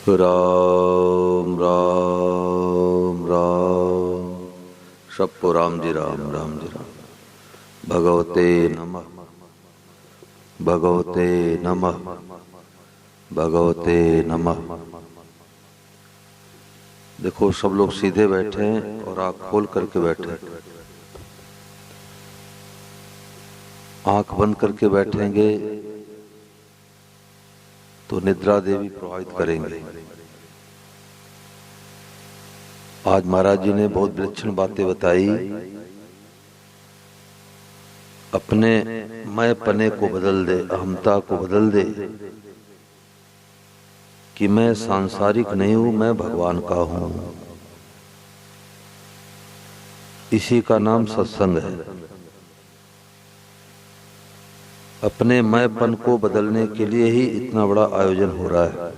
राम राम राम। सबको राम जी राम, राम जी राम। भगवते नमः, भगवते नमः, भगवते नमः। देखो सब लोग सीधे बैठे हैं और आंख खोल करके बैठे हैं। आंख बंद करके बैठेंगे तो निद्रा देवी प्रभावित करेंगे। आज महाराज जी ने बहुत विलक्षण बातें बताई। अपने मैं पने को बदल दे, अहमता को बदल दे कि मैं सांसारिक नहीं हूं, मैं भगवान का हूं। इसी का नाम सत्संग है। अपने मैंपन को बदलने के लिए ही इतना बड़ा आयोजन हो रहा है।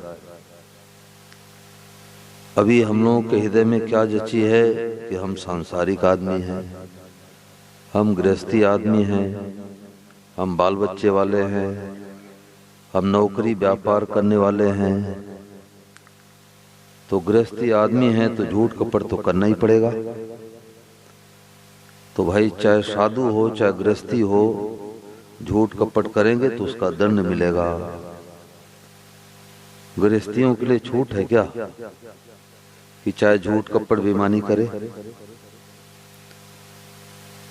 अभी हम लोगों के हृदय में क्या जची है कि हम सांसारिक आदमी हैं, हम गृहस्थी आदमी हैं, हम बाल बच्चे वाले हैं, हम नौकरी व्यापार करने वाले हैं। तो गृहस्थी आदमी हैं तो झूठ कपट तो करना ही पड़ेगा। तो भाई चाहे साधु हो चाहे गृहस्थी हो, झूठ कपट करेंगे तो उसका दंड मिलेगा। गृहस्थियों के लिए छूट है क्या कि चाहे झूठ कपट बेईमानी करे?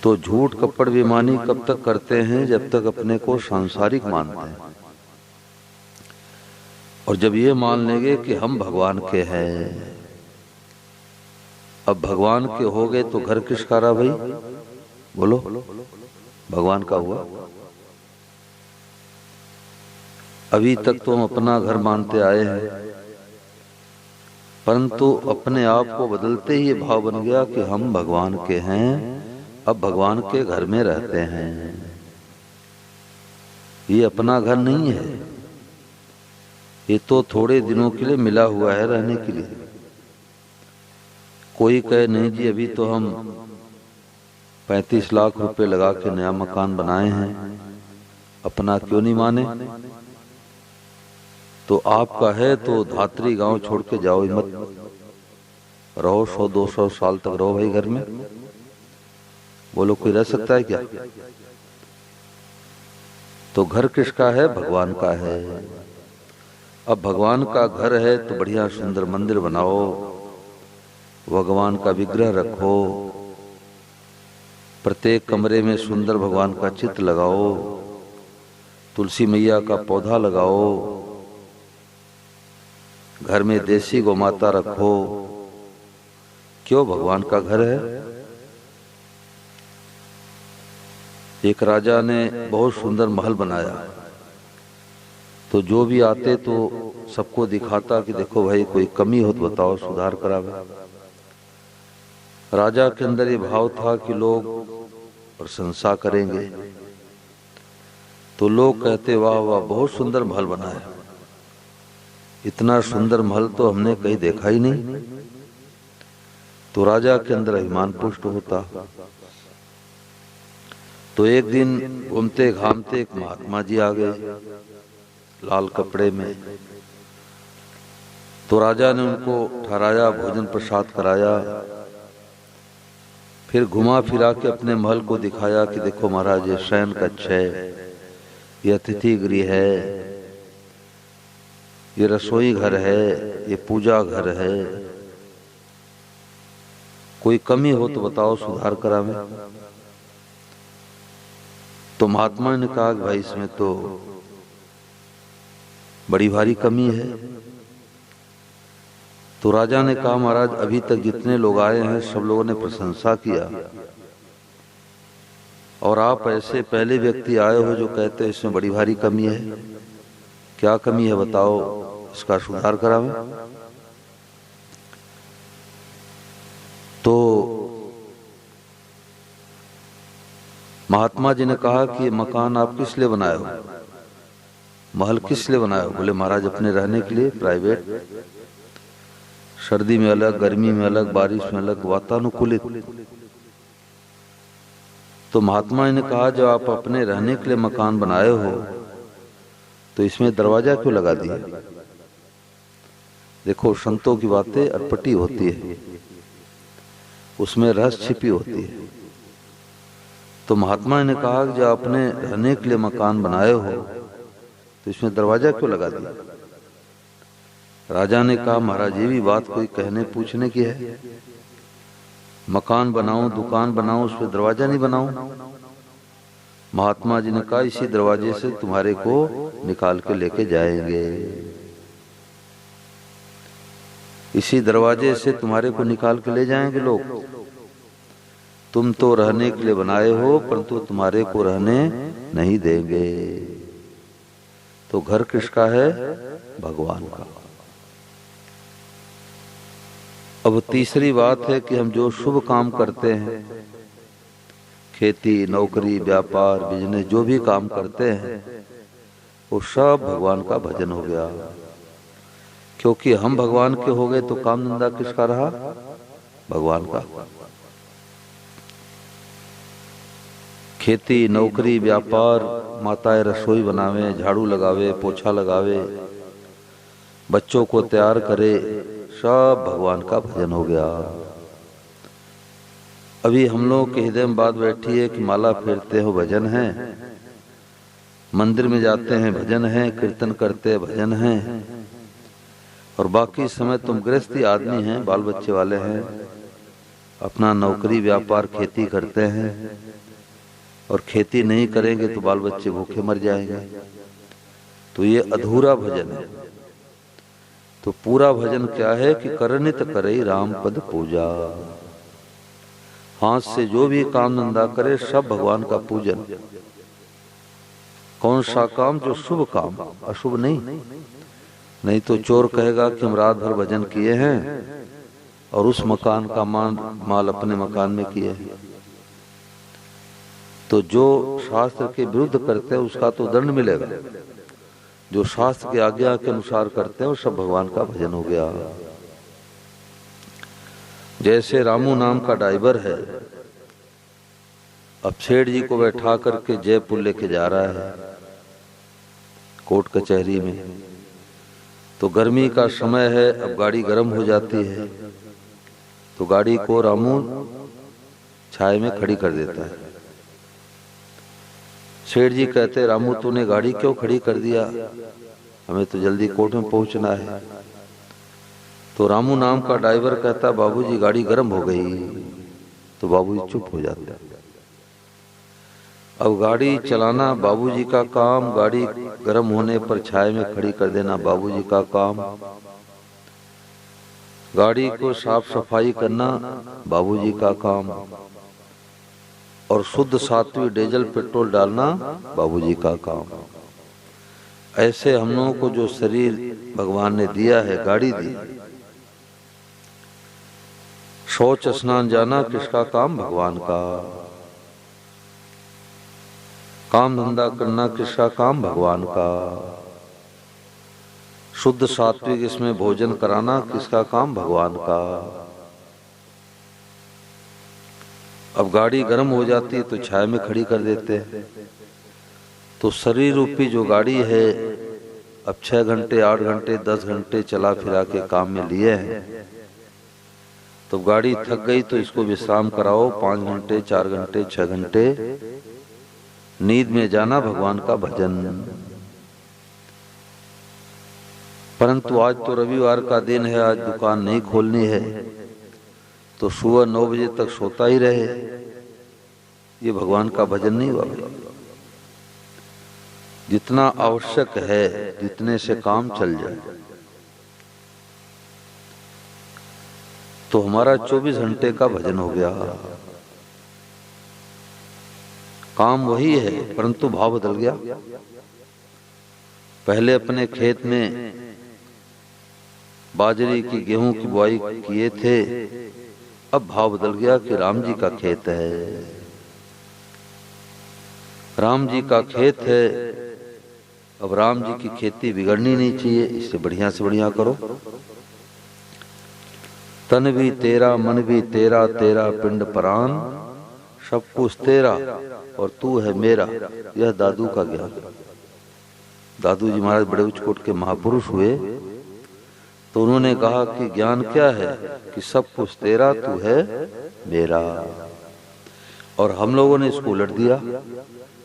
तो झूठ कपट बेईमानी कब तक करते हैं? जब तक अपने को सांसारिक मानते हैं। और जब ये मान लेंगे कि हम भगवान के हैं, अब भगवान के हो गए तो घर किसका रहा भाई? बोलो, भगवान का हुआ। अभी तक तो हम अपना घर मानते आए हैं, परंतु अपने आप को बदलते ही ये भाव बन गया कि हम भगवान के हैं, अब भगवान के घर में रहते हैं। ये अपना घर नहीं है, ये तो थोड़े दिनों के लिए मिला हुआ है रहने के लिए। कोई कहे नहीं जी अभी तो हम 35 लाख रुपए लगा के नया मकान बनाए हैं, अपना क्यों नहीं माने? तो आपका है तो धात्री गांव छोड़ के जाओ, मत रहो। 100-200 साल तक रहो भाई घर में। बोलो कोई रह सकता है क्या? तो घर किसका है? भगवान का है। अब भगवान का घर है तो बढ़िया सुंदर मंदिर बनाओ, भगवान का विग्रह रखो, प्रत्येक कमरे में सुंदर भगवान का चित्र लगाओ, तुलसी मैया का पौधा लगाओ, घर में देसी गौ माता रखो। क्यों? भगवान का घर है। एक राजा ने बहुत सुंदर महल बनाया, तो जो भी आते तो सबको दिखाता कि देखो भाई कोई कमी हो तो बताओ, सुधार करावे। राजा के अंदर ये भाव था कि लोग प्रशंसा करेंगे, तो लोग कहते वाह वाह बहुत सुंदर महल बनाया। इतना सुंदर महल तो हमने कहीं देखा ही नहीं। तो राजा के अंदर अभिमान पुष्ट होता। तो एक दिन घूमते घामते एक महात्मा जी आ गए लाल कपड़े में। तो राजा ने उनको ठहराया, भोजन प्रसाद कराया, फिर घुमा फिरा के अपने महल को दिखाया कि देखो महाराज ये शयन कक्ष है, ये अतिथि गृह है, ये रसोई घर है, ये पूजा घर है। कोई कमी हो तो बताओ, सुधार करावे। तो महात्मा ने कहा कि भाई इसमें तो बड़ी भारी कमी है। तो राजा ने कहा महाराज अभी तक जितने लोग आए हैं सब लोगों ने प्रशंसा किया, और आप ऐसे पहले व्यक्ति आए हो जो कहते हैं इसमें बड़ी भारी कमी है। क्या कमी है बताओ, इसका सुधार करावे। तो महात्मा जी ने कहा कि मकान आप किस लिए बनाए हो, महल किस लिए बनाए हो? बोले महाराज अपने रहने के लिए, प्राइवेट, सर्दी में अलग, गर्मी में अलग, बारिश में अलग, वातानुकूलित। तो महात्मा ने कहा जब आप अपने रहने के लिए मकान बनाए हो तो इसमें दरवाजा क्यों लगा दिया? देखो संतों की बातें अटपटी होती है, उसमें रस छिपी होती है। तो महात्मा ने कहा कि जब आपने रहने के लिए मकान बनाए हो तो इसमें दरवाजा क्यों लगा दिया? राजा ने कहा महाराज ये भी बात कोई कहने पूछने की है, मकान बनाऊं दुकान बनाऊं उस पर दरवाजा नहीं बनाऊं? महात्मा जी ने कहा इसी दरवाजे से तुम्हारे को निकाल के लेके जाएंगे, इसी दरवाजे से तुम्हारे को निकाल के ले जाएंगे लोग। तुम तो रहने के लिए बनाए हो परंतु तुम्हारे को रहने नहीं देंगे। तो घर किसका है? भगवान का। अब तीसरी बात है कि हम जो शुभ काम करते हैं, खेती नौकरी व्यापार बिजनेस जो भी काम करते हैं, वो सब भगवान का भजन हो गया। क्योंकि हम भगवान के हो गए तो काम धंधा किसका रहा? भगवान का। खेती नौकरी व्यापार, माताएं रसोई बनावे, झाड़ू लगावे, पोछा लगावे, बच्चों को तैयार करे, सब भगवान का भजन हो गया। अभी हम लोग के हृदय में बात बैठी है कि माला फेरते हो भजन है, मंदिर में जाते हैं भजन है, कीर्तन करते हैं भजन है, और बाकी समय तुम गृहस्थी आदमी हैं, बाल बच्चे वाले हैं, अपना नौकरी व्यापार खेती करते हैं, और खेती नहीं करेंगे तो बाल बच्चे भूखे मर जाएंगे। तो ये अधूरा भजन है। तो पूरा भजन क्या है कि करनित करे राम पद पूजा। हाथ से जो भी काम धंधा करे सब भगवान का पूजन। कौन सा काम? जो शुभ काम, अशुभ नहीं। नहीं तो चोर कहेगा कि हम रात भर भजन किए हैं और उस मकान का माल अपने मकान में किए हैं। तो जो शास्त्र के विरुद्ध करते हैं उसका तो दंड मिलेगा, जो शास्त्र की आज्ञा के अनुसार करते हैं वो सब भगवान का भजन हो गया। जैसे रामू नाम का ड्राइवर है, अब सेठ जी को बैठा करके जयपुर लेके जा रहा है कोर्ट कचहरी में। तो गर्मी का समय है, अब गाड़ी गर्म हो जाती है, तो गाड़ी को रामू छाए में खड़ी कर देता है। सेठ जी कहते रामू तूने गाड़ी क्यों खड़ी कर दिया, हमें तो जल्दी कोर्ट में पहुंचना है। तो रामू नाम का ड्राइवर कहता बाबूजी गाड़ी गर्म हो गई। तो बाबूजी चुप हो जाते। अब गाड़ी चलाना बाबूजी का काम, गाड़ी गर्म होने पर छाए में खड़ी कर देना बाबूजी का काम, गाड़ी को साफ सफाई करना बाबूजी का काम, और शुद्ध सात्विक डीजल पेट्रोल डालना बाबूजी का काम। ऐसे हम लोगों को जो शरीर भगवान ने दिया है, गाड़ी दी, शौच स्नान जाना किसका काम? भगवान का। काम धंधा करना किसका काम? भगवान का। शुद्ध सात्विक इसमें भोजन कराना किसका काम? भगवान का। अब गाड़ी गर्म हो जाती है तो छाया में खड़ी कर देते हैं। तो शरीर रूपी जो गाड़ी है, अब 6 घंटे 8 घंटे 10 घंटे चला फिरा के काम में लिए हैं, तो गाड़ी थक गई तो इसको विश्राम कराओ, 5 घंटे 4 घंटे 6 घंटे नींद में जाना भगवान का भजन। परंतु आज तो रविवार का दिन है, आज दुकान नहीं खोलनी है, तो सुबह 9 बजे तक सोता ही रहे, ये भगवान का भजन नहीं हुआ। जितना आवश्यक है जितने से काम चल जाए, तो हमारा 24 घंटे का भजन हो गया। काम वही है परंतु भाव बदल गया। पहले अपने खेत में बाजरे की गेहूं की बुआई किए थे, अब भाव बदल गया कि राम जी का खेत है, राम जी का खेत है। अब राम जी की खेती बिगड़नी नहीं चाहिए, इससे बढ़िया से बढ़िया करो। तन भी तेरा मन भी तेरा, तेरा पिंड प्राण सब कुछ तेरा और तू है मेरा, यह दादू का ज्ञान। दादू जी महाराज बड़े उच्चकोट के महापुरुष हुए, तो उन्होंने कहा कि ज्ञान क्या है कि सब कुछ तेरा, तू है मेरा। और हम लोगों ने इसको उलट दिया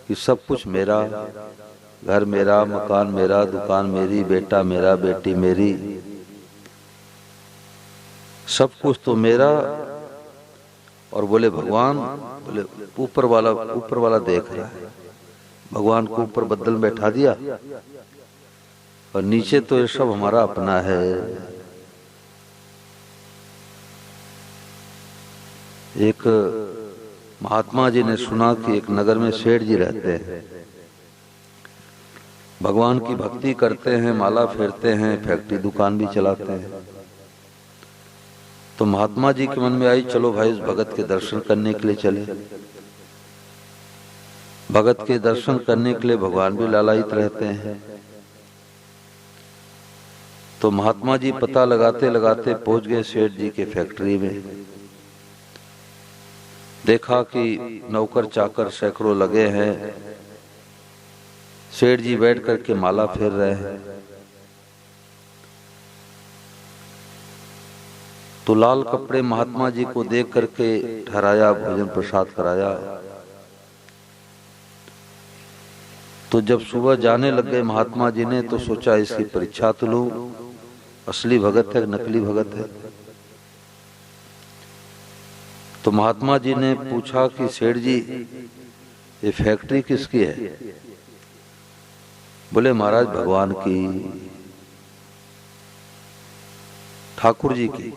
कि सब कुछ मेरा, घर मेरा, मकान मेरा, दुकान मेरी, बेटा मेरा, बेटी मेरी, सब कुछ तो मेरा। और बोले भगवान, बोले ऊपर वाला देख रहा है। भगवान को ऊपर बदल में बैठा दिया और नीचे तो ये सब हमारा अपना है। एक महात्मा जी ने सुना कि एक नगर में सेठ जी रहते हैं, भगवान की भक्ति करते हैं, माला फेरते हैं, फैक्ट्री दुकान भी चलाते हैं। तो महात्मा जी के मन में आई, चलो भाई इस भगत के दर्शन करने के लिए चले। भगत के दर्शन करने के लिए भगवान भी लालायित रहते हैं। तो महात्मा जी पता लगाते लगाते पहुंच गए सेठ जी के फैक्ट्री में। देखा कि नौकर चाकर सैकड़ों लगे हैं, सेठ जी बैठ करके माला फेर रहे हैं। तो लाल कपड़े महात्मा जी को देख करके ठहराया, भोजन प्रसाद कराया। तो जब सुबह जाने लग गए महात्मा जी ने, तो सोचा इसकी परीक्षा तो लूं, असली भगत है नकली भगत है। तो महात्मा जी ने पूछा कि सेठ जी ये फैक्ट्री किसकी है? बोले महाराज भगवान की, ठाकुर जी की।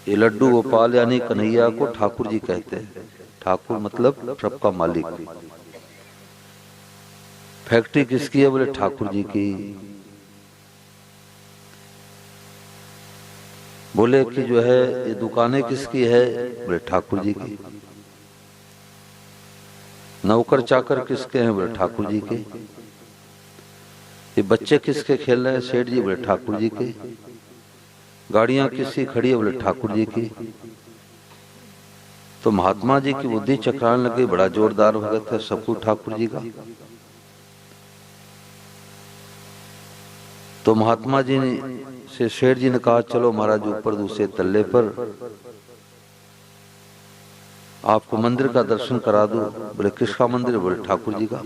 ये लड्डू गोपाल यानी कन्हैया को ठाकुर जी कहते हैं। ठाकुर मतलब सबका मालिक। फैक्ट्री किसकी है? बोले ठाकुर जी की। बोले कि जो है ये दुकानें किसकी है? बोले ठाकुर जी की। नौकर चाकर किसके हैं? बोले ठाकुर जी के। ये बच्चे किसके खेल रहे हैं? सेठ जी। बोले ठाकुर जी के। गाड़ियां किसकी खड़ी है? बोले ठाकुर जी की। तो महात्मा जी की बुद्धि चकराने लगी, बड़ा जोरदार भगत है, सब कुछ ठाकुर जी का। तो महात्मा जी से सेठ जी ने कहा, चलो महाराज ऊपर दूसरे तल्ले पर आपको मंदिर का दर्शन करा दूं। बोले किसका मंदिर? बोले ठाकुर जी का।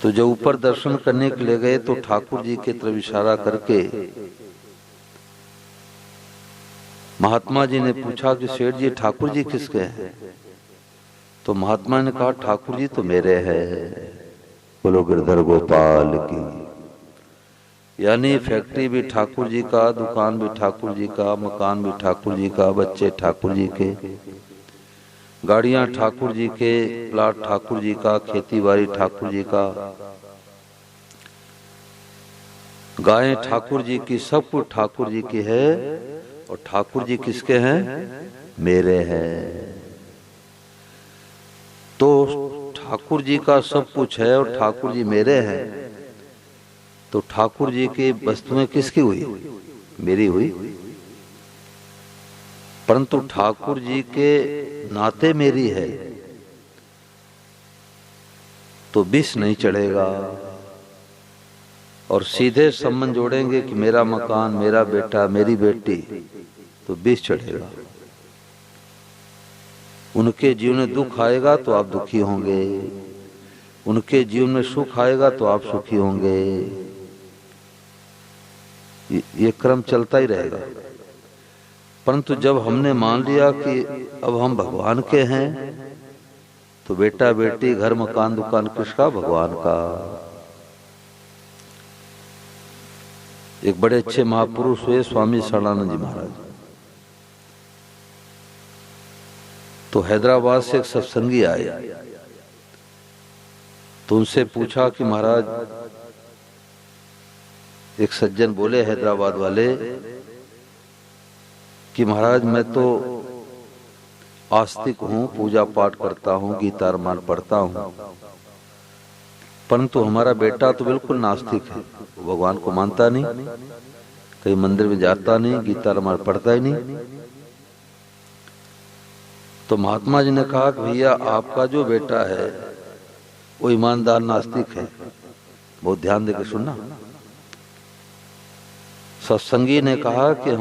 तो जब ऊपर दर्शन करने के लिए गए तो ठाकुर जी की तरफ इशारा करके महात्मा जी ने पूछा कि सेठ जी ठाकुर जी किसके हैं? तो महात्मा ने कहा ठाकुर जी तो मेरे हैं। बोलो गिरधर गोपाल की। यानी फैक्ट्री भी ठाकुर जी का, दुकान भी ठाकुर जी का, मकान भी ठाकुर जी का, बच्चे ठाकुर जी के, गाड़ियां ठाकुर जी के, प्लाट ठाकुर जी का, खेती बाड़ी ठाकुर जी का, गायें ठाकुर जी की, सब कुछ ठाकुर जी की है। और ठाकुर जी किसके हैं? मेरे हैं। तो ठाकुर जी का सब कुछ है और ठाकुर जी मेरे हैं, तो ठाकुर जी की वस्तुएं किसकी हुई? मेरी हुई। परंतु ठाकुर जी के नाते मेरी है तो विष नहीं चढ़ेगा। और सीधे संबंध जोड़ेंगे कि मेरा मकान, मेरा बेटा, मेरी बेटी, तो विष चढ़ेगा। उनके जीवन में दुख आएगा तो आप दुखी होंगे, उनके जीवन में सुख आएगा तो आप सुखी होंगे। ये क्रम चलता ही रहेगा। परंतु जब हमने मान लिया कि अब हम भगवान के हैं, तो बेटा बेटी, घर मकान दुकान किसका? भगवान का। एक बड़े अच्छे महापुरुष हुए स्वामी शरणानंद जी महाराज। तो हैदराबाद से एक सत्संगी आए, तो उनसे पूछा कि महाराज, एक सज्जन बोले हैदराबाद वाले कि महाराज मैं तो आस्तिक हूँ, पूजा पाठ करता हूँ, गीता रामायण पढ़ता हूँ, परंतु हमारा बेटा तो बिल्कुल नास्तिक है, भगवान को मानता नहीं, कहीं मंदिर में जाता नहीं, गीता रामायण पढ़ता ही नहीं। तो महात्मा जी ने कहा कि भैया आपका जो बेटा है वो ईमानदार नास्तिक है, बहुत ध्यान देकर सुनना। सत्संगी ने कहा कि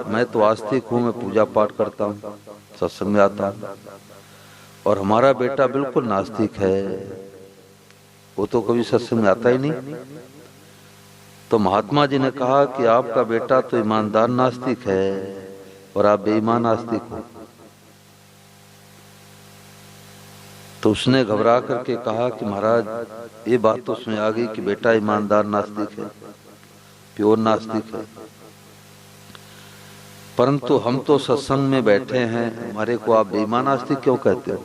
मैं तो आस्तिक हूँ, मैं पूजा पाठ करता हूँ, सत्संग में आता हूँ, और हमारा बेटा बिल्कुल नास्तिक है, वो तो कभी सत्संग में आता ही नहीं। तो महात्मा जी ने कहा कि आपका बेटा तो ईमानदार नास्तिक है और आप बेईमान नास्तिक हो। तो उसने घबरा करके कहा कि महाराज ये बात तो उसमें आ गई कि बेटा ईमानदार नास्तिक है, प्योर नास्तिक है, परंतु हम तो सत्संग में बैठे हैं, हमारे को आप बेईमान नास्तिक क्यों कहते हो?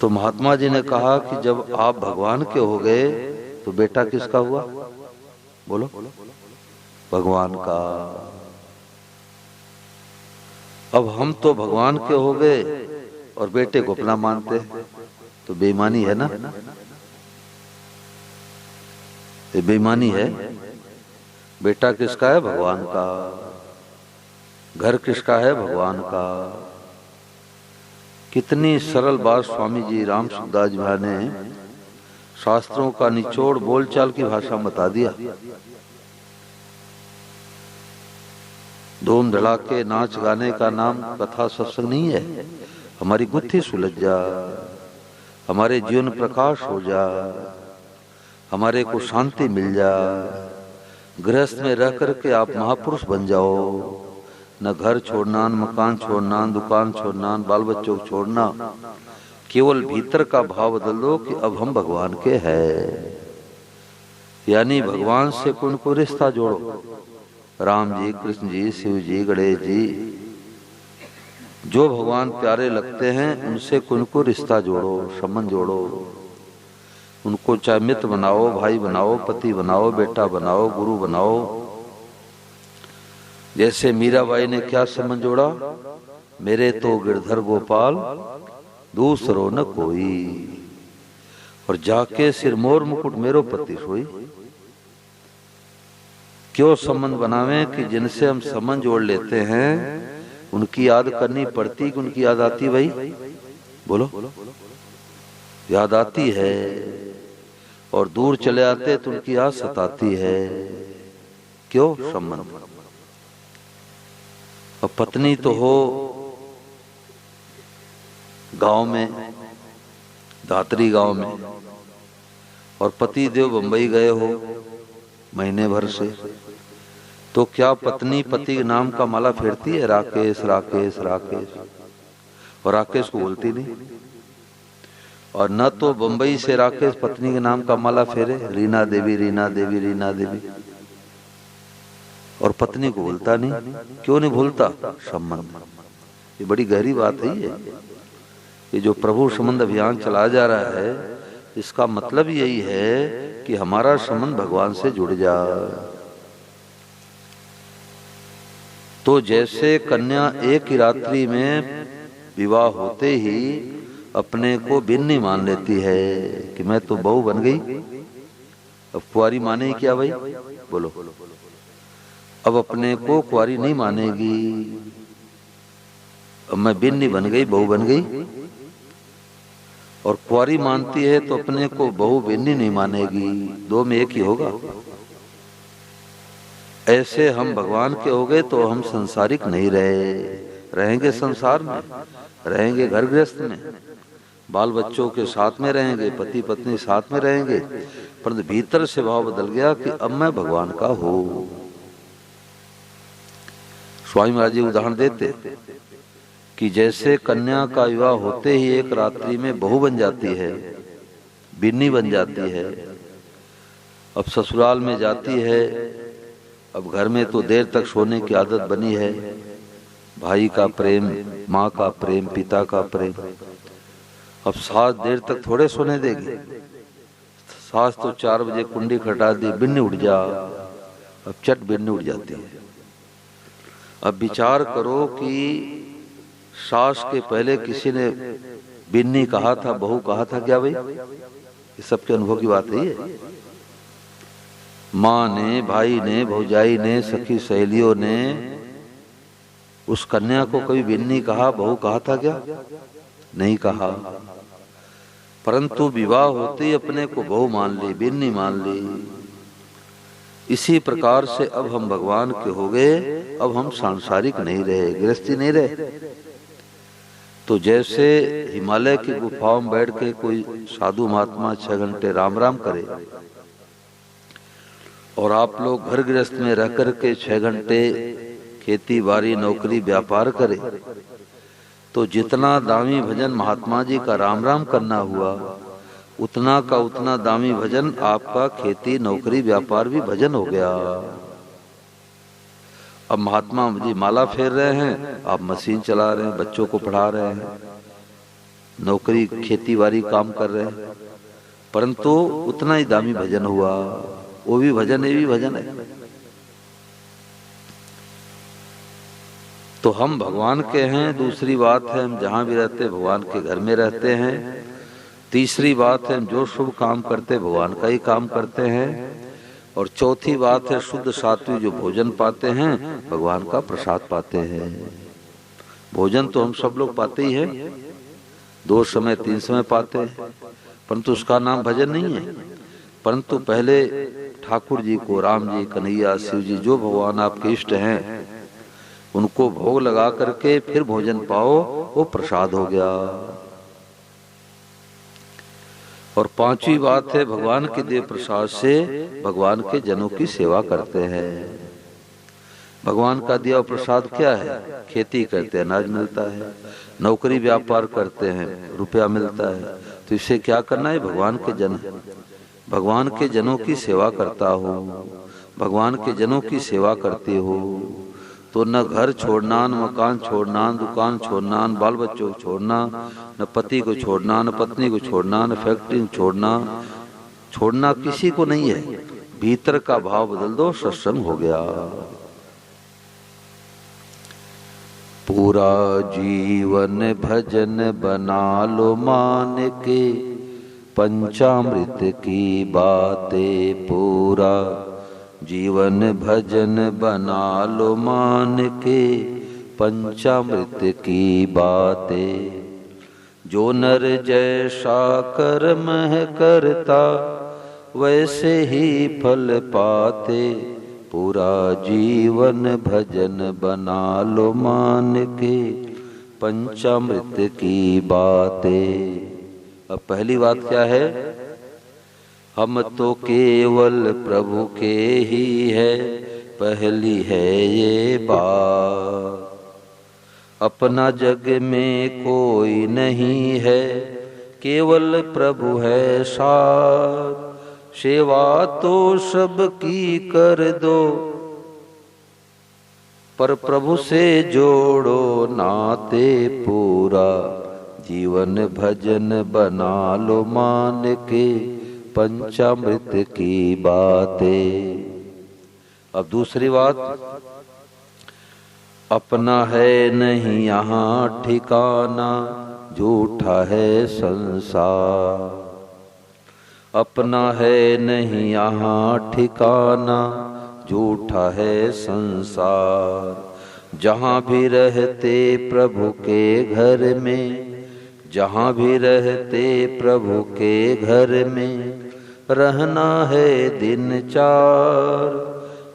तो महात्मा जी ने कहा कि जब आप भगवान के हो गए तो बेटा किसका हुआ? बोलो, भगवान का। अब हम तो भगवान के हो गए और बेटे को अपना मानते, तो बेईमानी है ना, ये बेईमानी है। बेटा किसका है? भगवान का। घर किसका है? भगवान का। कितनी सरल बात स्वामी जी राम सुखदास जी ने शास्त्रों का निचोड़ बोलचाल की भाषा में बता दिया। धूम धड़ाके नाच गाने का नाम कथा सत्संग नहीं है। हमारी गुत्थी सुलझ जा, हमारे जीवन प्रकाश हो जा, हमारे को शांति मिल जा, गृहस्थ में रह करके आप महापुरुष बन जाओ। न घर छोड़ना, न मकान छोड़ना, न दुकान छोड़ना, न बाल बच्चों को छोड़ना, केवल भीतर का भाव बदल दो कि अब हम भगवान के हैं, यानी भगवान से को रिश्ता जोड़ो। राम जी, कृष्ण जी, शिव जी, गणेश जी, जो भगवान प्यारे लगते हैं उनसे को रिश्ता जोड़ो, संबंध जोड़ो। उनको चाहे मित्र बनाओ, भाई बनाओ, पति बनाओ, बेटा बनाओ, गुरु बनाओ। जैसे मीराबाई ने क्या संबंध जोड़ा? मेरे तो गिरधर गोपाल दूसरो न कोई, और जाके सिरमौर मुकुट मेरो पति सोई। क्यों संबंध बनावे कि जिनसे हम संबंध जोड़ लेते हैं उनकी याद करनी पड़ती कि उनकी याद आती? भाई बोलो, याद आती है, और दूर चले आते तो उनकी याद सताती है। क्यों? संबंध। और पत्नी तो हो गांव में, दातरी गांव में, और पति देव बंबई गए हो महीने भर से, तो क्या पत्नी पति के नाम का माला फेरती है? राकेश राकेश राकेश, और राकेश को बोलती नहीं। और न तो बंबई से राकेश पत्नी के नाम का माला फेरे, रीना देवी रीना देवी रीना देवी, और पत्नी को भूलता नहीं। क्यों नहीं भूलता? संबंध। ये बड़ी गहरी बात है। ये जो प्रभु संबंध अभियान चला जा रहा है, इसका मतलब यही है कि हमारा संबंध भगवान से जुड़ जा। तो जैसे कन्या एक ही रात्रि में विवाह होते ही अपने को बिन्नी मान लेती है कि मैं तो बहू बन गई, अब कुंवारी माने क्या भाई? बोलो, अब अपने को कुंवारी नहीं मानेगी, अब मैं बिन्नी बन गई, बहू बन गई। और कुंवारी मानती है तो अपने को बहू बिन्नी नहीं मानेगी, दो में एक ही होगा। ऐसे हम भगवान के हो गए तो हम संसारिक नहीं रहे, रहेंगे संसार में, रहेंगे घर गृहस्थ में, बाल बच्चों के साथ में रहेंगे, पति पत्नी साथ में रहेंगे, परंतु भीतर से भाव बदल गया कि अब मैं भगवान का हूँ। स्वामी महाराज जी उदाहरण देते कि जैसे कन्या का विवाह होते ही एक रात्रि में बहू बन जाती है, बिन्नी बन जाती है, अब ससुराल में जाती है, अब घर में तो देर तक सोने की आदत बनी है, भाई का प्रेम, माँ का प्रेम, पिता का प्रेम, अब सास देर तक थोड़े सोने देगी। सास तो 4 बजे कुंडी खटा दी, बिन्नी उठ जा, अब चट बिन्नी उठ जाती है। अब विचार करो कि सास के पहले किसी ने बिन्नी कहा था, बहू कहा था क्या भाई? ये सबके अनुभव की बात है। माँ ने, भाई ने, भौजाई ने, सखी सहेलियों ने उस कन्या को कभी बिन्नी कहा, बहू कहा था क्या? नहीं कहा। परंतु विवाह होते ही अपने को बहू मान ली, बिन्नी मान ली। इसी प्रकार से अब हम भगवान के हो गए, अब हम सांसारिक नहीं रहे, गृहस्थी नहीं रहे। तो जैसे हिमालय की गुफाओं में बैठ के कोई साधु महात्मा 6 घंटे राम राम करे, और आप लोग घर गृहस्थ में रह करके 6 घंटे खेती बाड़ी नौकरी व्यापार करे, तो जितना दामी भजन महात्मा जी का राम राम करना हुआ, उतना का उतना दामी भजन आपका खेती नौकरी व्यापार भी भजन हो गया। अब महात्मा जी माला फेर रहे हैं, आप मशीन चला रहे हैं, बच्चों को पढ़ा रहे हैं, नौकरी खेती बाड़ी काम कर रहे हैं, परंतु उतना ही दामी भजन हुआ। वो भी भजन, ये भी भजन है। तो हम भगवान के हैं। दूसरी बात है हम जहां भी रहते भगवान के घर में रहते हैं। तीसरी बात है हम जो शुभ काम करते भगवान का ही काम करते हैं। और चौथी बात है शुद्ध सात्विक जो भोजन पाते हैं भगवान का प्रसाद पाते हैं। भोजन तो हम सब लोग पाते ही हैं, 2 समय 3 समय पाते हैं, परंतु उसका नाम भजन नहीं है। परंतु पहले ठाकुर जी को, राम जी, कन्हैया, शिव जी, जो भगवान आपके इष्ट हैं उनको भोग लगा करके फिर भोजन पाओ, वो प्रसाद हो गया। और 5वीं बात है भगवान के दिए प्रसाद से भगवान के जनों की सेवा करते हैं। भगवान का दिया प्रसाद क्या है? खेती करते हैं अनाज मिलता है, नौकरी व्यापार करते हैं रुपया मिलता है। तो इससे क्या करना है? भगवान के जन, भगवान के जनों की सेवा करता हो, भगवान के जनों की सेवा करते हो तो न घर छोड़ना, न मकान छोड़ना, न दुकान छोड़ना, न बाल बच्चों को छोड़ना, न पति को छोड़ना, न पत्नी को छोड़ना, न फैक्ट्री को छोड़ना किसी को नहीं है। भीतर का भाव बदल दो, सत्संग हो गया। पूरा जीवन भजन बना लो मान के, पंचामृत की बातें पूरा जीवन भजन बना लो मान के, पंचामृत की बातें। जो नर जैसा कर्म है करता वैसे ही फल पाते, पूरा जीवन भजन बना लो मान के, पंचामृत की बातें। अब पहली बात क्या है? हम तो केवल प्रभु के ही है, पहली है ये बात। अपना जग में कोई नहीं है, केवल प्रभु है साथ। सेवा तो सबकी कर दो, पर प्रभु से जोड़ो नाते, पूरा जीवन भजन बना लो मान के, पंचामृत की बातें। अब दूसरी बात, अपना है नहीं यहाँ ठिकाना, झूठा है संसार। अपना है नहीं यहाँ ठिकाना, झूठा है संसार। जहाँ भी रहते प्रभु के घर में, जहाँ भी रहते प्रभु के घर में, रहना है दिन 4।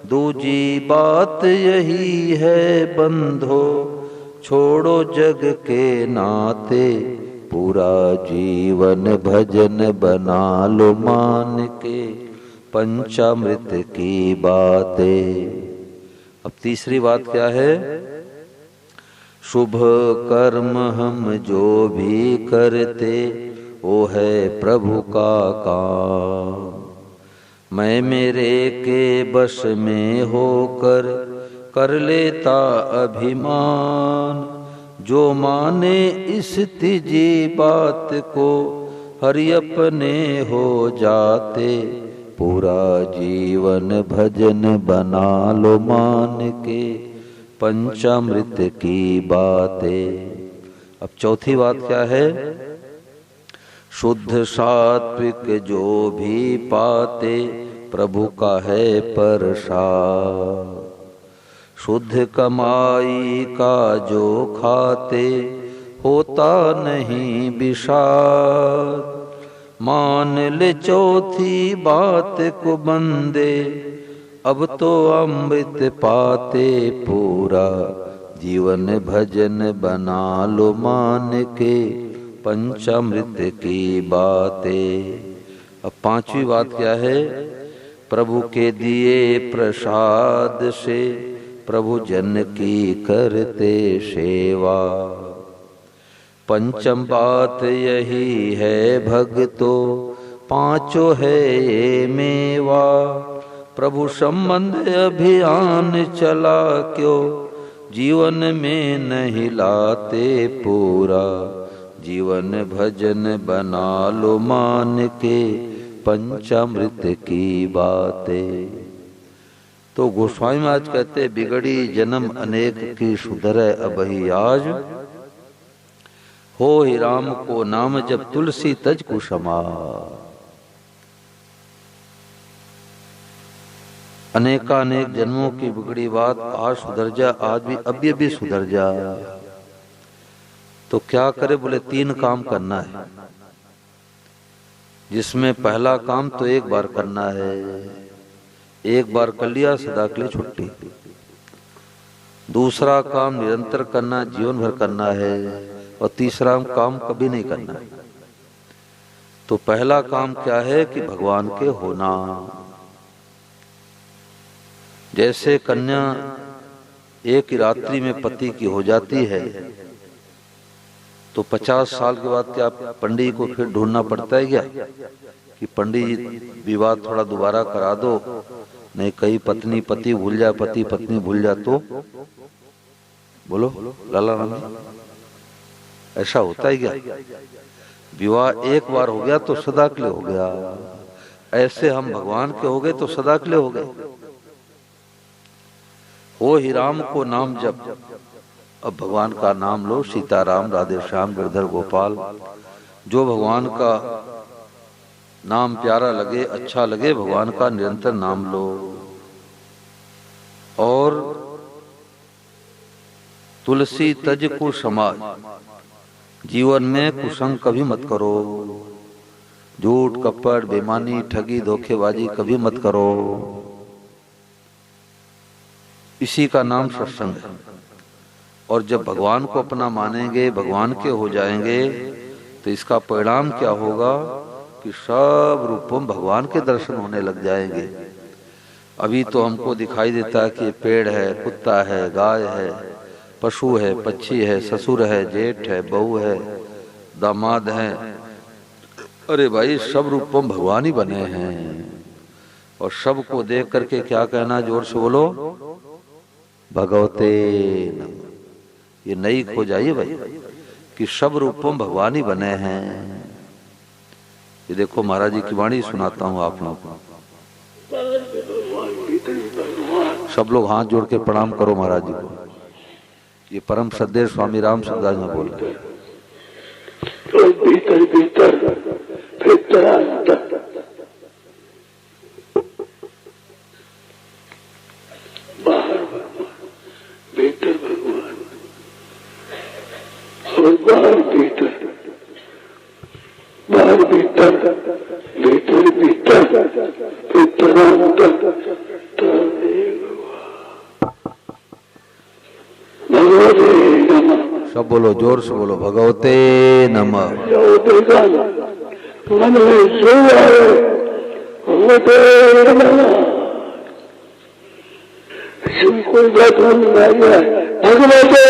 दूजी बात यही है बंधो, छोड़ो जग के नाते, पूरा जीवन भजन बना लो मान के, पंचामृत की बातें। अब तीसरी बात क्या है? शुभ कर्म हम जो भी करते वो है प्रभु का काम। मैं मेरे के बस में होकर कर लेता अभिमान, जो माने इस तीजी बात को हरि अपने हो जाते, पूरा जीवन भजन बना लो मान के, पंचामृत की बातें। अब चौथी बात क्या है? शुद्ध सात्विक जो भी पाते प्रभु का है प्रसाद। शुद्ध कमाई का जो खाते होता नहीं विषाद। मान ले चौथी बात को बंदे, अब तो अमृत पाते पूरा, जीवन भजन बना लो मान के, पंचामृत की बातें। अब पांचवी बात क्या है? प्रभु के दिए प्रसाद से प्रभु जन की करते सेवा। पंचम बात यही है भक्तो, पांचों है ये मेवा। प्रभु संबंध अभियान चला क्यों, जीवन में नहीं लाते पूरा, जीवन भजन बना लो मान के, पंचामृत की बातें। तो गोस्वामी महाराज कहते, बिगड़ी जन्म अनेक की सुधरे अबहि आज, हो ही राम को नाम जब तुलसी तज कुसुमा। अनेकानेक जन्मों की बिगड़ी बात आज सुधर जा, आज भी अभी भी सुधर जा। तो क्या करे? बोले 3 काम करना है, जिसमें पहला काम तो एक बार करना है, एक बार कर लिया सदा के लिए छुट्टी। दूसरा काम निरंतर करना, जीवन भर करना है। और तीसरा काम कभी नहीं करना है। तो पहला काम क्या है कि भगवान के होना। जैसे कन्या एक ही रात्रि में पति की हो जाती है, तो 50 साल के बाद क्या पंडित को फिर ढूंढना पड़ता है क्या कि पंडित विवाह थोड़ा दोबारा करा दो? नहीं, कहीं पत्नी पति भूल जाए, पति पत्नी भूल जाए तो बोलो लाला राम, ऐसा होता है क्या? विवाह एक बार हो गया तो सदा के लिए हो गया। ऐसे हम भगवान के हो गए तो सदा के लिए हो गए। हो ही राम को नाम जप, अब भगवान का नाम लो, सीताराम राधे श्याम गिरधर गोपाल। जो भगवान का नाम प्यारा लगे, अच्छा लगे, भगवान का निरंतर नाम लो। और तुलसी तज को समाज, जीवन में कुसंग कभी मत करो। झूठ कपट बेईमानी ठगी धोखेबाजी कभी मत करो। इसी का नाम सत्संग है। और जब भगवान को अपना मानेंगे, भगवान के हो जाएंगे, तो इसका परिणाम क्या होगा कि सब रूपों में भगवान के दर्शन होने लग जाएंगे। अभी तो हमको दिखाई देता है कि पेड़ है, कुत्ता है, गाय है, पशु है, पक्षी है, ससुर है, जेठ है, बहू है, दामाद है। अरे भाई, सब रूपों में भगवान ही बने हैं। और सबको देख करके क्या कहना, जोर से बोलो, भगवते नमः। ये नई खोज आई भाई कि सब रूपों में भगवान ही बने हैं। ये देखो महाराज जी की वाणी सुनाता हूँ आप लोगों को। सब लोग हाथ जोड़ के प्रणाम करो महाराज जी को। ये परम श्रद्धेय स्वामी राम सुखदास जी बोल रहे हैं। तो भीतर भीतर भीतर बाहर भीतर भगवान और बाहर भीतर, बाहर भीतर, भीतर भीतर भगवते नमः। सब बोलो, जोर से बोलो, भगवते नमः। मन में जो आए भगवते नमः। कोई बात नहीं आ गया, भगवते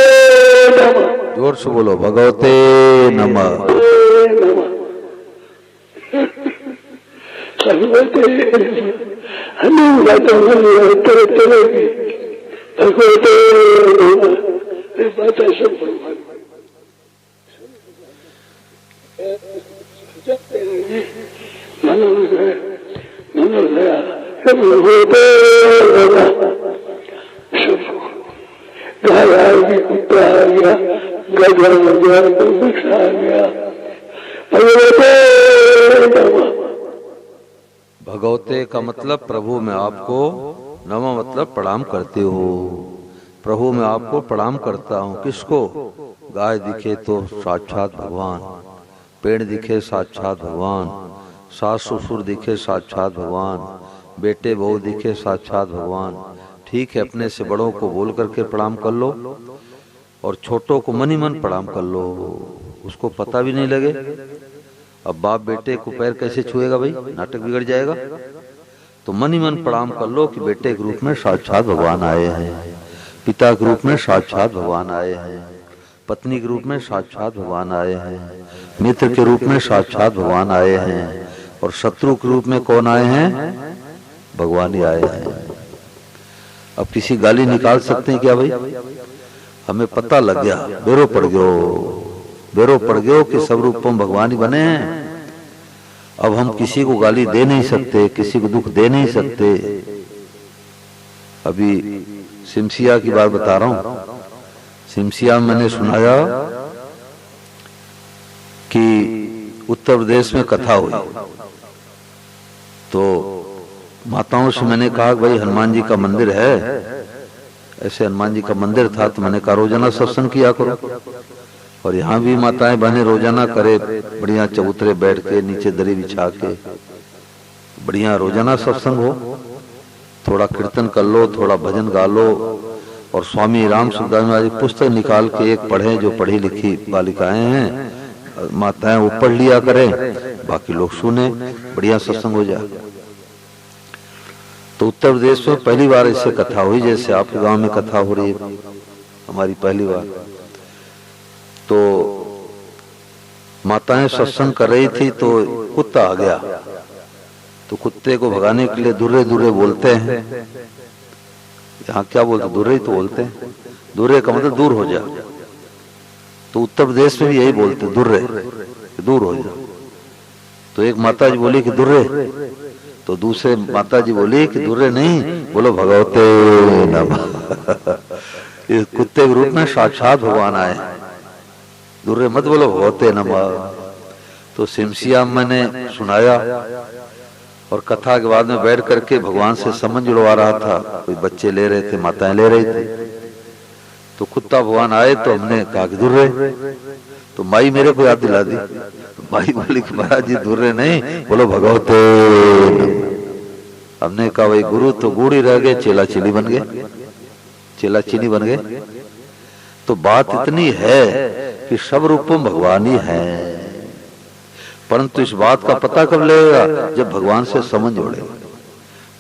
नमः। जोर से बोलो, भगवते नमः। भगवते हमें बातों में तरह तरह की भगवते नमः। ये बात है सब भगवान मनो गया भगवते नमः। गाय आ गई, कुत्ता आ गया, गधा आ गया, वृक्ष आ गया, भगवते नमः। भगवते का मतलब प्रभु में आपको, नमः मतलब प्रणाम करते हो। प्रभु में आपको प्रणाम करता हूँ। किसको? गाय दिखे तो साक्षात भगवान, पेड़ दिखे साक्षात भगवान, सास ससुर दिखे साक्षात भगवान, बेटे बहु दिखे साक्षात भगवान। ठीक है, अपने से बड़ों को बोल करके प्रणाम कर लो और छोटों को मन ही मन प्रणाम कर लो, उसको पता भी नहीं लगे। अब बाप बेटे को पैर कैसे छुएगा भाई, नाटक बिगड़ जाएगा। तो मन ही मन प्रणाम कर लो कि बेटे के रूप में साक्षात भगवान आए हैं, पिता के रूप में साक्षात भगवान आए हैं, पत्नी के रूप में साक्षात भगवान आए हैं, मित्र के रूप में साक्षात भगवान आए हैं, और शत्रु के रूप में कौन आए हैं, भगवान ही आए हैं। अब किसी गाली निकाल सकते हैं क्या भाई? हमें पता लग गया, बेरो पड़ गयो कि सब रूपों भगवान ही बने हैं। अब हम किसी को गाली दे नहीं सकते, किसी को दुख दे नहीं सकते। अभी सिमसिया की बात बता रहा हूं। सिमसिया में मैंने सुनाया कि उत्तर प्रदेश में कथा हुई, तो माताओं से मैंने कहा भाई हनुमान जी का मंदिर है, ऐसे हनुमान जी का मंदिर था, तो मैंने कहा रोजाना सत्संग किया करो। और यहाँ भी माताएं बहनें रोजाना करे, बढ़िया चबूतरे बैठ के नीचे दरी बिछा के बढ़िया रोजाना सत्संग हो, थोड़ा कीर्तन कर लो, थोड़ा भजन गा लो, और स्वामी राम सुखदास महाराज की पुस्तक निकाल के एक पढ़े, जो पढ़ी लिखी बालिकाएं हैं माताएं वो पढ़ लिया करें, बाकी लोग सुने, बढ़िया सत्संग हो जाए। तो उत्तर प्रदेश में पहली बार इससे कथा हुई, जैसे आपके गांव में कथा हो रही है, हमारी पहली बार। तो माताएं सत्संग कर रही थी, तो कुत्ता आ गया, तो कुत्ते को भगाने के लिए दुर्रे दुर्रे बोलते हैं। यहाँ क्या बोलते, दुर्रे ही तो बोलते हैं, दुर्रे का मतलब दूर हो जा। तो उत्तर प्रदेश में भी यही बोलते, दुर्रे, दूर हो जा। तो एक माता जी बोली कि दुर्रे, तो दूसरे माता जी बोली कि दुर्रे नहीं, बोलो भगवते नमः। इस कुत्ते के रूप में साक्षात भगवान आए, दुर्रे मत बोलो भगवते नमः। तो सिमसिया मैंने सुनाया, और कथा के बाद में बैठ करके भगवान से संबंध जुड़वा रहा था। कोई बच्चे ले रहे थे, माताएं ले रही थी, तो कुत्ता भगवान आए, तो हमने कहा कि दुर्रे, तो माई मेरे को याद दिला दी। तो माई बोली कि महाराज जी दुर्रे नहीं, बोलो भगवते। हमने कहा भाई गुरु तो गुड़ ही रह गए, चेला चीनी बन गए, चेला चीनी बन गए। तो बात इतनी है कि सब रूपों भगवान ही है, परंतु इस बात का पता कब लगेगा, जब भगवान से संबंध जोड़ेगा।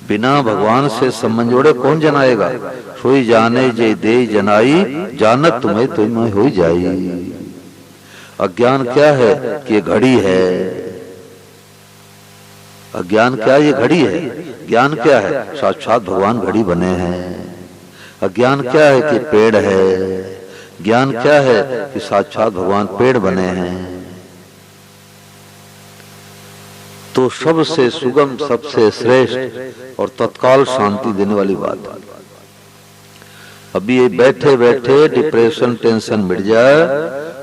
बिना भगवान से संबंध जोड़े कौन जनाएगा? सोई जाने जे दे जनाई, जानत तुम्हें तुम्हें हो जाई। अज्ञान क्या है कि ये घड़ी है, अज्ञान क्या, ये घड़ी है। ज्ञान क्या है, साक्षात भगवान घड़ी बने हैं। अज्ञान क्या है कि पेड़ है, ज्ञान क्या है कि साक्षात भगवान पेड़ बने हैं। तो सबसे सुगम, सबसे श्रेष्ठ और तत्काल शांति देने वाली बात है। अभी ये बैठे बैठे डिप्रेशन टेंशन मिट जाए,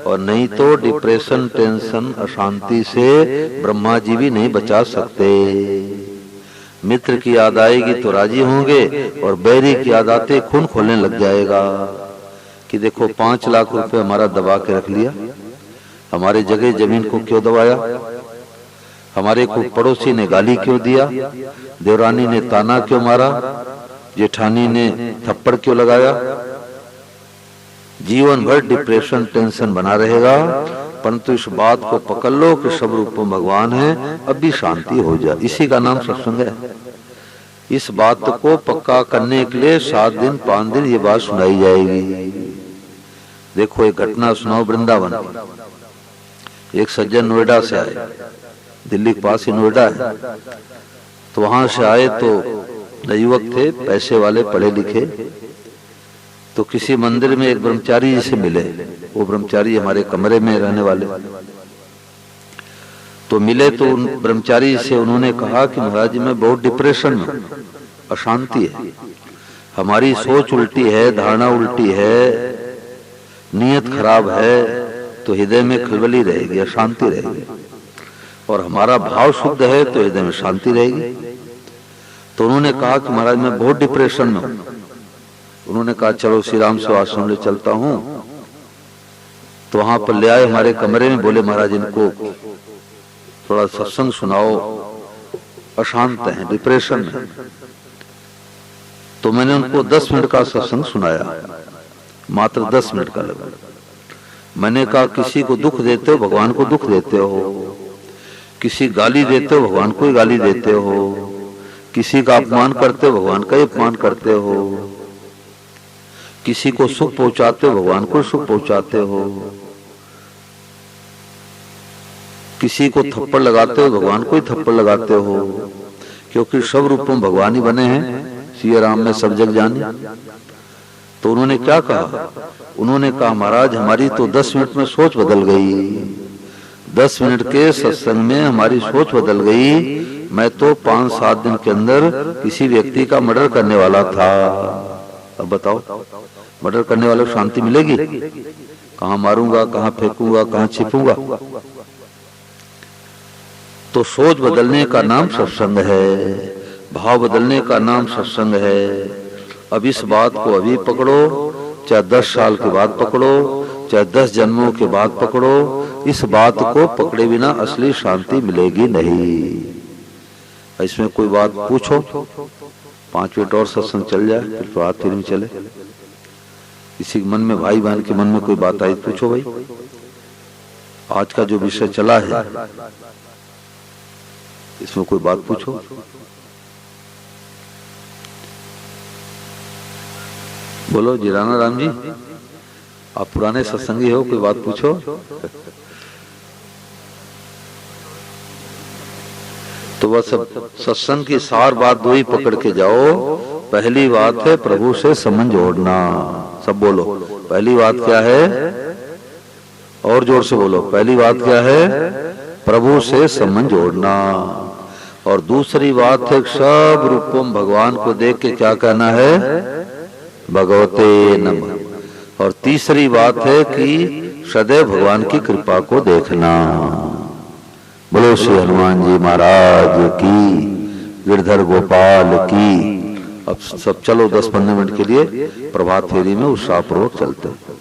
और नहीं तो डिप्रेशन टेंशन अशांति से ब्रह्मा जी भी नहीं बचा सकते। मित्र की याद आएगी तो राजी होंगे, और बैरी की याद आते खून खोलने लग जाएगा कि देखो 5 लाख रुपए हमारा दबा के रख लिया, हमारे जगह जमीन को क्यों दबाया, हमारे को पड़ोसी ने गाली क्यों दिया, देवरानी ने ताना क्यों मारा, जेठानी ने थप्पड़ क्यों लगाया। जीवन भर डिप्रेशन टेंशन बना रहेगा, परंतु इस बात को पकड़ लो कि सब रूपों भगवान है, अब भी शांति हो जाए। इसी का नाम सत्संग है। इस बात को पक्का करने के लिए 7 दिन 5 दिन ये बात सुनाई जाएगी। देखो एक घटना सुनाओ वृंदावन। एक सज्जन नोएडा से आए, दिल्ली के पास ही नोएडा है, तो वहां से आए तो युवक थे, पैसे वाले, पढ़े लिखे। तो किसी मंदिर में एक ब्रह्मचारी जी से मिले, वो ब्रह्मचारी हमारे कमरे में रहने वाले। तो मिले तो उन ब्रह्मचारी से उन्होंने कहा कि महाराज जी मैं बहुत डिप्रेशन में, अशांति है, हमारी सोच उल्टी है, धारणा उल्टी है, नीयत खराब है, तो हृदय में खलबली रहेगी, अशांति रहेगी, और हमारा भाव शुद्ध है तो हृदय में शांति रहेगी। तो उन्होंने कहा कि महाराज मैं बहुत डिप्रेशन में हूं। उन्होंने कहा चलो श्री राम से आश्रम ले चलता हूं। तो वहां पर ले आए हमारे कमरे में, बोले महाराज इनको थोड़ा सत्संग सुनाओ, अशांत हैं, डिप्रेशन में। तो मैंने उनको 10 मिनट का सत्संग सुनाया, मात्र 10 मिनट का लगा। मैंने कहा किसी को दुख देते हो भगवान को दुख देते हो, किसी गाली देते हो भगवान को ही गाली देते हो, किसी का अपमान करते हो भगवान का ही अपमान करते हो, किसी को सुख पहुंचाते हो भगवान को सुख पहुंचाते हो, किसी को थप्पड़ लगाते हो भगवान को ही थप्पड़ लगाते हो, क्योंकि सब रूपों भगवान ही बने हैं, सिया राम में सब जग जानी। तो उन्होंने क्या कहा? उन्होंने कहा महाराज हमारी तो 10 मिनट में सोच बदल गई, 10 मिनट के सत्संग में हमारी सोच बदल गई। मैं तो 5-7 दिन के अंदर किसी व्यक्ति का मर्डर करने वाला था। अब बताओ मर्डर करने वाले को शांति मिलेगी? कहां मारूंगा, कहां फेंकूंगा, कहां छिपूंगा? तो सोच बदलने का नाम सत्संग है, भाव बदलने का नाम सत्संग है। अब इस बात को अभी पकड़ो, चाहे 10 साल के बाद पकड़ो, चाहे 10 जन्मों के बाद पकड़ो, इस बात को पकड़े बिना असली शांति मिलेगी नहीं। इसमें कोई बात पूछो, 5 मिनट और सत्संग चल जाए, फिर प्रभात फेरी में चले। किसी के मन में, भाई बहन के मन में कोई बात आई पूछो भाई। आज का जो विषय चला है इसमें कोई बात पूछो। बोलो जी राणा राम जी, आप पुराने सत्संगी हो, कोई बात पूछो। तो बस सत्संग की सार बात दो ही पकड़ के जाओ। पहली बात है प्रभु से संबंध जोड़ना। सब बोलो पहली बात क्या है, और जोर से बोलो पहली बात क्या है? प्रभु से संबंध जोड़ना। और दूसरी बात है सब रूपों भगवान को देख के क्या कहना है? भगवते नमः। और तीसरी बात है कि सदैव भगवान की कृपा को देखना। बोलो श्री हनुमान जी महाराज की, गिरधर गोपाल की। अब सब चलो 10-15 मिनट के लिए प्रभात फेरी में उत्साहपूर्वक चलते हैं।